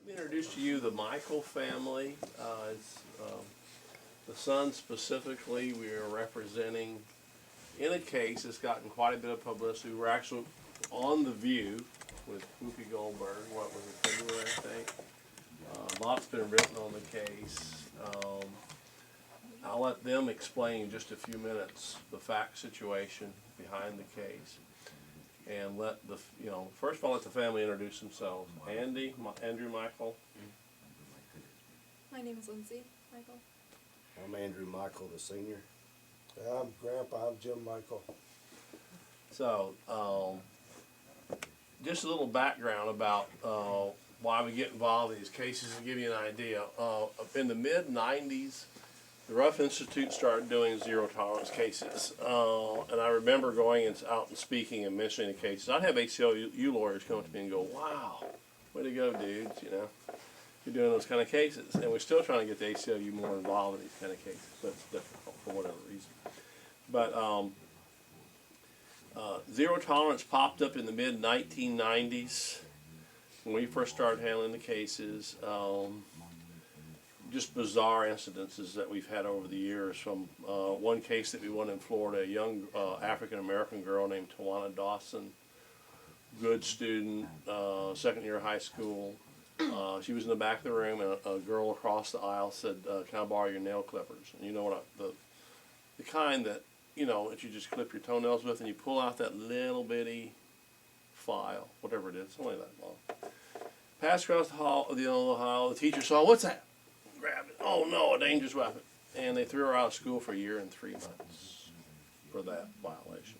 Introduce to you the Mikel family. The son specifically we are representing in a case that's gotten quite a bit of publicity. We're actually on The View with Whoopi Goldberg, what was it, February, I think. A lot's been written on the case. I'll let them explain in just a few minutes the fact situation behind the case. And let the, first of all, let the family introduce themselves. Andrew Mikel. My name is Lindsay Mikel. I'm Andrew Mikel, the senior. I'm Grandpa. I'm Jim Mikel. So, just a little background about why we get involved in these cases to give you an idea. In the mid-90s, the Ruff Institute started doing zero tolerance cases. And I remember going out and speaking and mentioning the cases. I'd have ACLU lawyers come up to me and go, wow, way to go, dudes, you're doing those kind of cases. And we're still trying to get the ACLU more involved in these kind of cases, but it's difficult for whatever reason. But zero tolerance popped up in the mid-1990s when we first started handling the cases. Just bizarre incidences that we've had over the years. From one case that we won in Florida, a young African-American girl named Tawana Dawson, good student, second year of high school. She was in the back of the room, and a girl across the aisle said, can I borrow your nail clippers? And you know what, the kind that, that you just clip your toenails with, and you pull out that little bitty file, whatever it is, it's only that long. Passed across the hall, the teacher saw, what's that? Grabbed it. Oh no, a dangerous weapon. And they threw her out of school for a year and 3 months for that violation.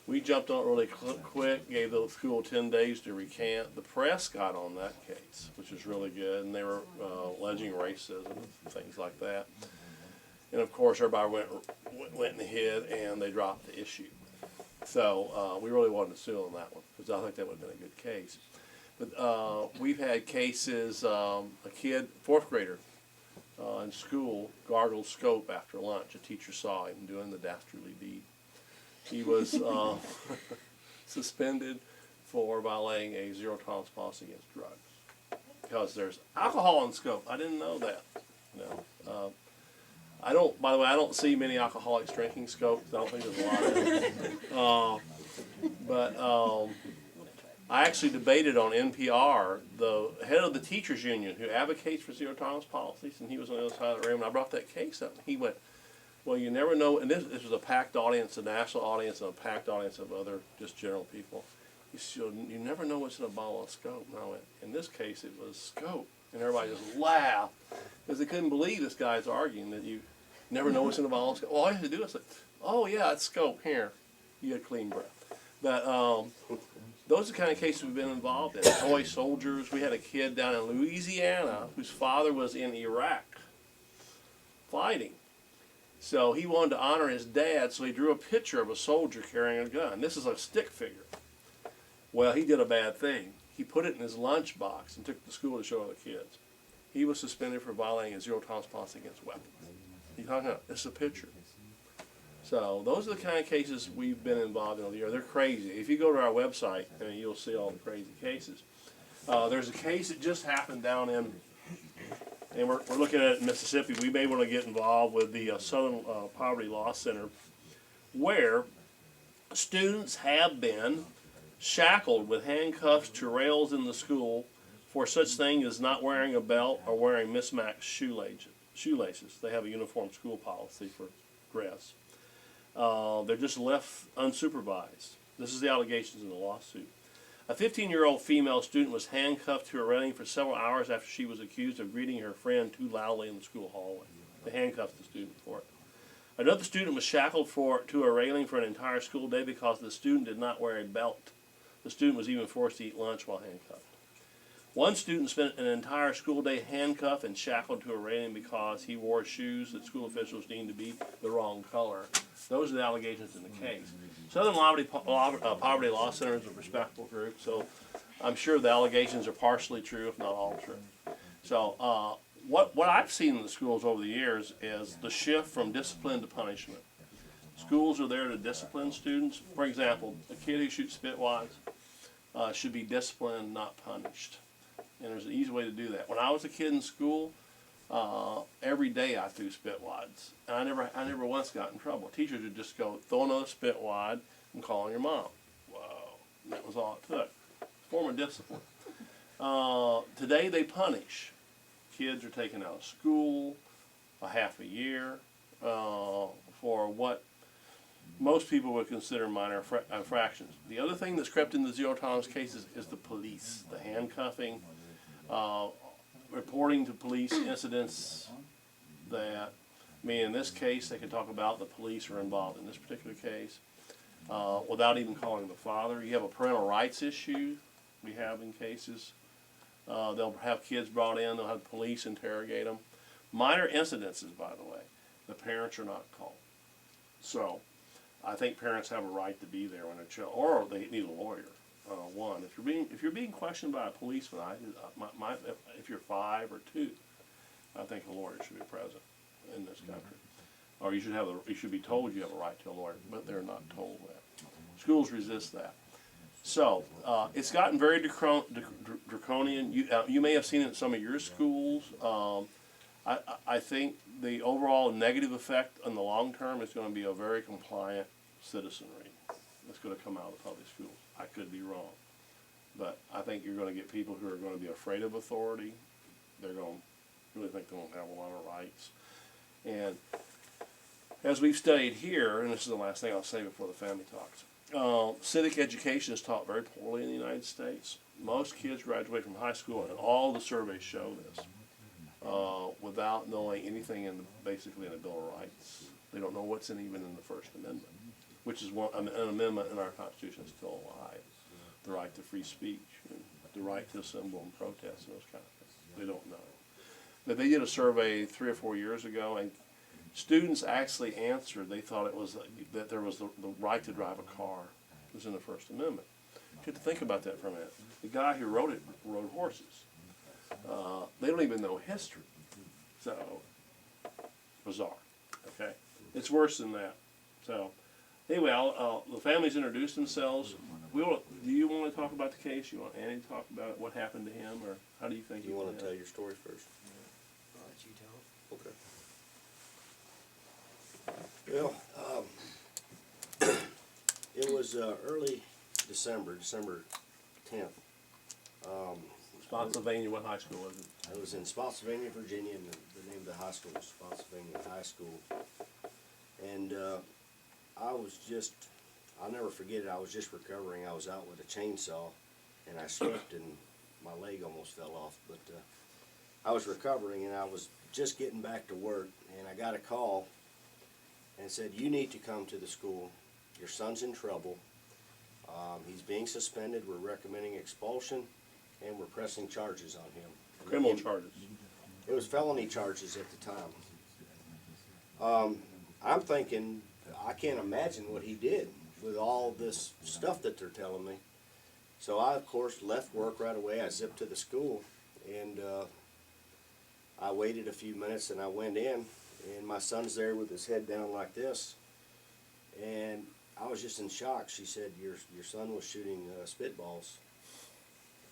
We jumped on it really quick, gave the school 10 days to recant. The press got on that case, which is really good, and they were alleging racism and things like that. And of course, everybody went and hid, and they dropped the issue. So we really wanted to sue on that one, because I think that would have been a good case. But we've had cases, a kid, 4th grader, in school, gargled scope after lunch. A teacher saw him doing the dastardly deed. He was suspended for violating a zero tolerance policy against drugs because there's alcohol in scope. I didn't know that. I don't. By the way, I don't see many alcoholics drinking scopes. I don't think there's a lot of it. But I actually debated on NPR the head of the teachers union who advocates for zero tolerance policies, and he was on the other side of the room. And I brought that case up. And he went, "Well, you never know." And this was a packed audience, a national audience, and a packed audience of other just general people. He said, "You never know what's in a bottle of scope." And I went, "In this case, it was scope," and everybody just laughed because they couldn't believe this guy's arguing that you never know what's in a bottle of scope. All you have to do is say, "Oh yeah, it's scope. Here, you get clean breath." But those are the kind of cases we've been involved in. Toy soldiers. We had a kid down in Louisiana whose father was in Iraq fighting. So he wanted to honor his dad, so he drew a picture of a soldier carrying a gun. This is a stick figure. Well, he did a bad thing. He put it in his lunchbox and took it to school to show other kids. He was suspended for violating a zero tolerance policy against weapons. He hung up. It's a picture. So those are the kind of cases we've been involved in over the year. They're crazy. If you go to our website, you'll see all the crazy cases. There's a case that just happened down in, and we're looking at it in Mississippi. We may want to get involved with the Southern Poverty Law Center, where students have been shackled with handcuffs to rails in the school for such thing as not wearing a belt or wearing mismatched shoelaces. They have a uniform school policy for dress. They're just left unsupervised. This is the allegations in the lawsuit. A 15-year-old female student was handcuffed to a railing for several hours after she was accused of greeting her friend too loudly in the school hallway. They handcuffed the student for it. Another student was shackled to a railing for an entire school day because the student did not wear a belt. The student was even forced to eat lunch while handcuffed. One student spent an entire school day handcuffed and shackled to a railing because he wore shoes that school officials deemed to be the wrong color. Those are the allegations in the case. Southern Poverty Law Center is a respectable group, so I'm sure the allegations are partially true, if not all true. So what I've seen in the schools over the years is the shift from discipline to punishment. Schools are there to discipline students. For example, a kid who shoots Spitwads should be disciplined, not punished. And there's an easy way to do that. When I was a kid in school, every day I threw Spitwads. And I never once got in trouble. Teachers would just go, throw another Spitwad and call on your mom. Whoa. And that was all it took. Form of discipline. Today they punish. Kids are taken out of school a half a year for what most people would consider minor infractions. The other thing that's crept into zero tolerance cases is the police, the handcuffing, reporting to police incidents that, I mean, in this case, they could talk about the police are involved in this particular case without even calling the father. You have a parental rights issue we have in cases. They'll have kids brought in, they'll have police interrogate them. Minor incidences, by the way, the parents are not called. So, I think parents have a right to be there when a child, or they need a lawyer. One, if you're being questioned by a policeman, if you're 5 or 2, I think a lawyer should be present in this country, or you should be told you have a right to a lawyer, but they're not told that. Schools resist that. So it's gotten very draconian. You may have seen it in some of your schools. I think the overall negative effect in the long term is going to be a very compliant citizenry that's going to come out of the public schools. I could be wrong, but I think you're going to get people who are going to be afraid of authority. They're going to really think they won't have a lot of rights. And as we've studied here, and this is the last thing I'll say before the family talks, civic education is taught very poorly in the United States. Most kids graduate from high school, and all the surveys show this, without knowing anything basically in the Bill of Rights. They don't know what's even in the First Amendment, which is an amendment in our Constitution is still alive. The right to free speech, and the right to assemble and protest, and those kind of things. They don't know. But they did a survey 3 or 4 years ago, and students actually answered. They thought it was that there was the right to drive a car. It was in the First Amendment. You have to think about that for a minute. The guy who wrote it rode horses. They don't even know history. So, bizarre. Okay? It's worse than that. So, anyway, the families introduced themselves. Do you want to talk about the case? You want Annie to talk about what happened to him, or how do you think You want to tell your story first? I'll let you tell it. Okay. Well, it was early December 10th. Spotsylvania, what high school was it? I was in Spotsylvania, Virginia, and the name of the high school was Spotsylvania High School. And I'll never forget it, I was just recovering. I was out with a chainsaw, and I slipped, and my leg almost fell off. But I was recovering, and I was just getting back to work, and I got a call, and said, you need to come to the school. Your son's in trouble. He's being suspended. We're recommending expulsion, and we're pressing charges on him. Criminal charges. It was felony charges at the time. I'm thinking, I can't imagine what he did with all this stuff that they're telling me. So I, of course, left work right away. I zipped to the school, and I waited a few minutes, and I went in, and my son's there with his head down like this. And I was just in shock. She said, your son was shooting spitballs.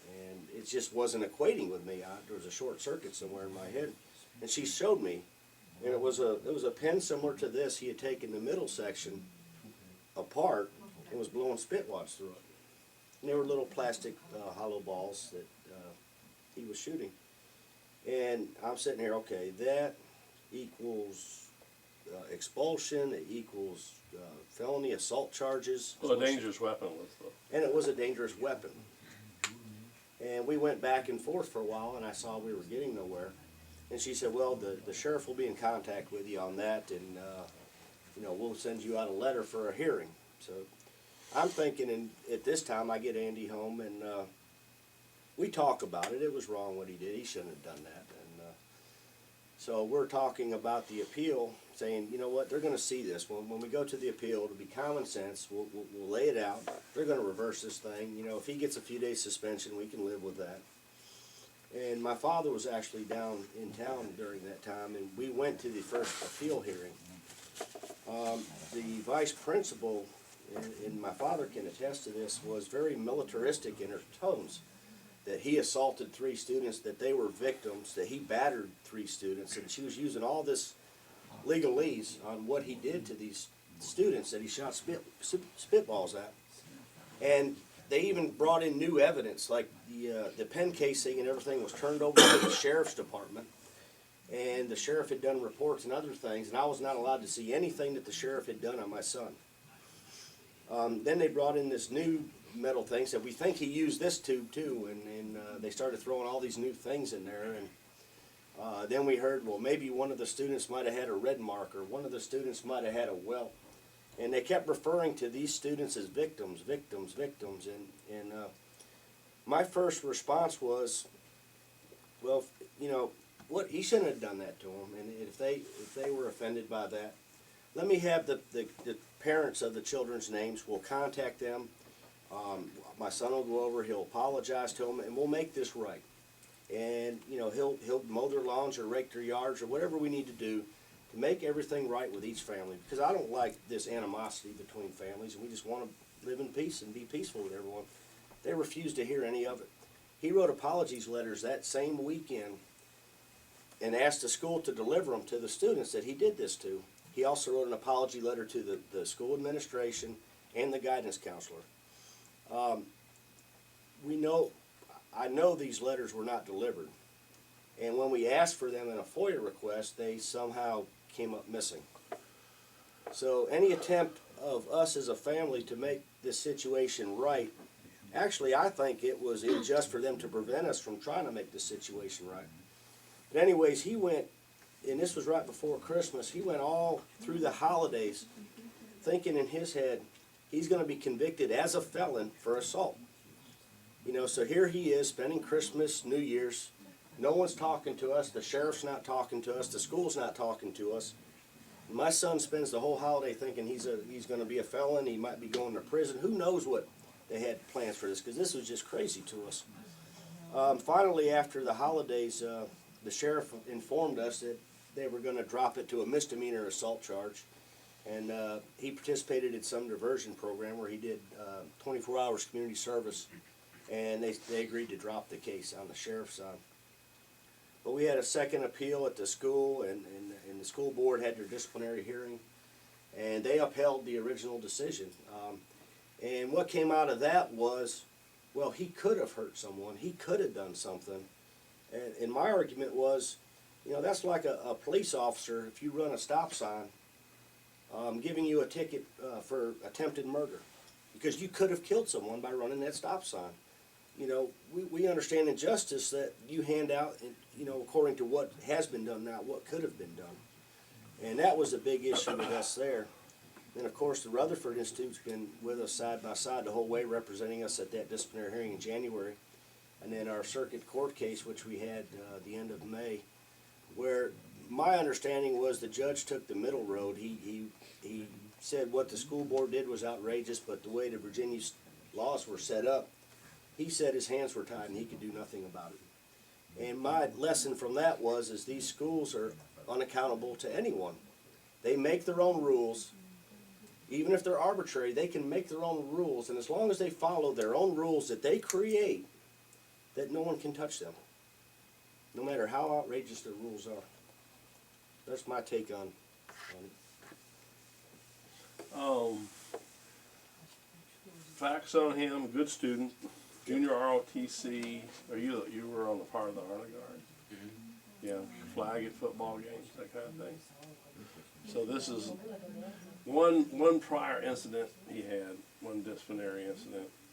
And it just wasn't equating with me. There was a short circuit somewhere in my head. And she showed me, and it was a pen similar to this. He had taken the middle section apart and was blowing spitwads through it. And they were little plastic hollow balls that he was shooting. And I'm sitting here, okay, that equals expulsion, it equals felony assault charges. Well, a dangerous weapon was And it was a dangerous weapon. And we went back and forth for a while, and I saw we were getting nowhere. And she said, well, the sheriff will be in contact with you on that, and we'll send you out a letter for a hearing. So I'm thinking, and at this time I get Andy home, and we talk about it. It was wrong what he did. He shouldn't have done that. And so we're talking about the appeal, saying, you know what, they're going to see this. When we go to the appeal, it'll be common sense. We'll lay it out. They're going to reverse this thing. You know, if he gets a few days suspension, we can live with that. And my father was actually down in town during that time, and we went to the first appeal hearing. The vice principal, and my father can attest to this, was very militaristic in her tones. that he assaulted 3 students, that they were victims, that he battered 3 students, and she was using all this legalese on what he did to these students that he shot spitballs at. And they even brought in new evidence, like the pen casing and everything was turned over to the sheriff's department. And the sheriff had done reports and other things, and I was not allowed to see anything that the sheriff had done on my son. Then they brought in this new metal thing, said we think he used this tube too, and they started throwing all these new things in there. And then we heard, well, maybe one of the students might have had a red mark, or one of the students might have had a welt. And they kept referring to these students as victims, victims, victims. And my first response was, well, you know, what, he shouldn't have done that to them. And if they were offended by that, let me have the parents of the children's names. We'll contact them. My son will go over. He'll apologize to them, and we'll make this right. And you know, he'll mow their lawns or rake their yards or whatever we need to do to make everything right with each family. Because I don't like this animosity between families, and we just want to live in peace and be peaceful with everyone. They refused to hear any of it. He wrote apologies letters that same weekend and asked the school to deliver them to the students that he did this to. He also wrote an apology letter to the school administration and the guidance counselor. I know these letters were not delivered. And when we asked for them in a FOIA request, they somehow came up missing. So any attempt of us as a family to make this situation right, actually I think it was unjust for them to prevent us from trying to make this situation right. But anyways, he went, and this was right before Christmas, he went all through the holidays thinking in his head he's going to be convicted as a felon for assault. You know, so here he is spending Christmas, New Year's. No one's talking to us. The sheriff's not talking to us. The school's not talking to us. My son spends the whole holiday thinking he's going to be a felon. He might be going to prison. Who knows what they had plans for this, because this was just crazy to us. Finally, after the holidays, the sheriff informed us that they were going to drop it to a misdemeanor assault charge. And he participated in some diversion program where he did 24 hours community service. And they agreed to drop the case on the sheriff's side. But we had a second appeal at the school, and the school board had their disciplinary hearing, and they upheld the original decision. And what came out of that was, well, he could have hurt someone. He could have done something. And my argument was, you know, that's like a police officer, if you run a stop sign, giving you a ticket for attempted murder, because you could have killed someone by running that stop sign. You know, we understand in justice that you hand out, you know, according to what has been done now, what could have been done. And that was a big issue with us there. And of course, the Rutherford Institute's been with us side by side the whole way, representing us at that disciplinary hearing in January. And then our circuit court case, which we had the end of May, where my understanding was the judge took the middle road. He said what the school board did was outrageous, but the way the Virginia laws were set up, he said his hands were tied and he could do nothing about it. And my lesson from that was is these schools are unaccountable to anyone. They make their own rules. Even if they're arbitrary, they can make their own rules, and as long as they follow their own rules that they create, that no one can touch them, no matter how outrageous their rules are. That's my take on it. Facts on him, good student, junior ROTC, or you were on the part of the Honor Guard. Yeah, flag at football games, that kind of thing. So this is one prior incident he had, one disciplinary incident,